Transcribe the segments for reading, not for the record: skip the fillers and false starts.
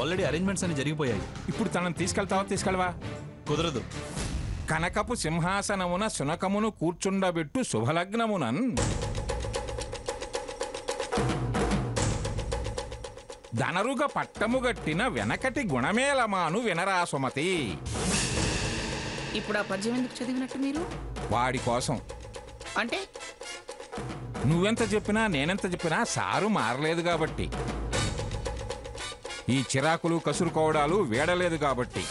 Already arrangements అన్ని జరిగిపోయాయి. ఇప్పుడు తనని తీసుకెళ్వా? కుదరదు. కనకపు సింహాసనమున శునకమును కూర్చుండబెట్టు శుభలగ్నమునన్ ధనరుగ పట్టముగట్టిన వెనకటి గుణమేలమాను వినరాసుమతి. ఇప్పుడు ఆ పద్యం ఎందుకు చదివినట్టు మీరు? వాడి కోసం. అంటే నువ్వెంత చెప్పినా నేనెంత చెప్పినా సారు మారలేదు కాబట్టి, ఈ చిరాకులు కసురుకోవడాలు వీడలేదు కాబట్టి,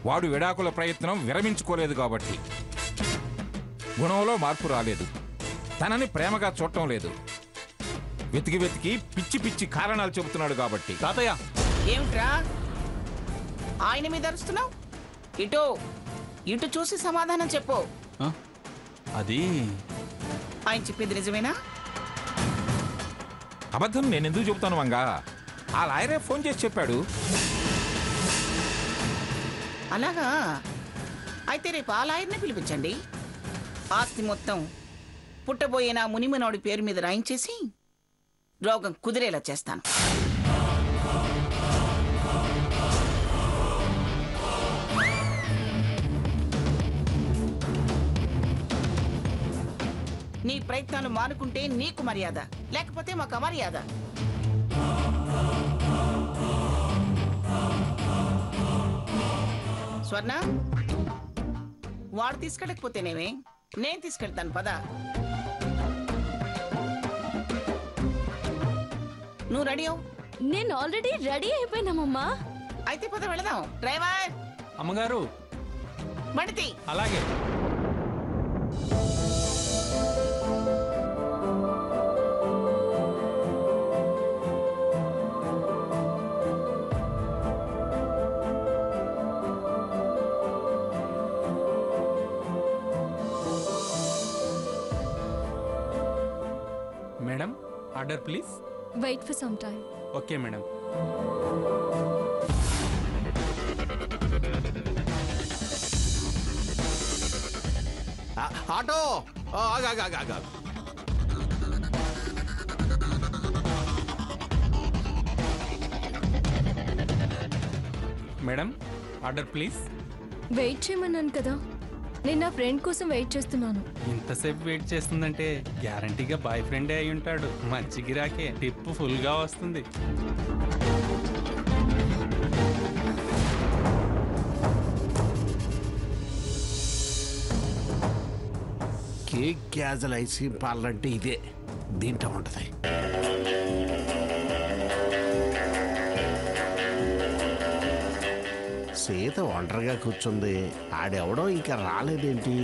వాడు విడాకుల ప్రయత్నం విరమించుకోలేదు కాబట్టి, గుణంలో మార్పు రాలేదు, తనని ప్రేమగా చూడటం లేదు, వెతికి వెతికి పిచ్చి పిచ్చి కారణాలు చెబుతున్నాడు కాబట్టి. తాతయ్య ఏమిట్రా ఆయన మీద అరుస్తున్నావు? ఇటు చూసి సమాధానం చెప్పు. అది ఆయన చెప్పింది నిజమేనా? అబద్ధం నేనెందుకు చెబుతాను వంగా? ఆ లాయరే ఫోన్ చేసి చెప్పాడు. అలాగా? అయితే రేపు ఆ లాయర్ని పిలిపించండి. ఆస్తి మొత్తం పుట్టబోయే నా మునిమనోడి పేరు మీద రాయించేసి రోగం కుదిరేలా చేస్తాను. నీ ప్రయత్నాలు మానుకుంటే నీకు మర్యాద, లేకపోతే మాకు అమర్యాద. స్వర్ణ, వాడు తీసుకెళ్ళకపోతేనేమే, నేను తీసుకెళ్తాను పద. నువ్వు రెడీ అవు. నేను ఆల్రెడీ రెడీ అయిపోయినామమ్మా. అయితే పద వెళదాం. డ్రైవర్ అమ్మగారు బండి. అలాగే. Madam order please. Wait for some time. Okay madam. Auto madam order please. Wait చేయమన్నాను కదా, నేను నా ఫ్రెండ్ కోసం వెయిట్ చేస్తున్నాను. ఇంతసేపు వెయిట్ చేస్తుందంటే గ్యారంటీగా బాయ్ ఫ్రెండే అయి ఉంటాడు. మంచి గిరాకే, టిప్ ఫుల్గా వస్తుంది. Cake casual ice cream parlour అంటే ఇదే, దీంట్లో ఉంటుంది. సీత ఒంటరిగా కూర్చుంది, ఆడెవడో ఇంకా రాలేదేంటి?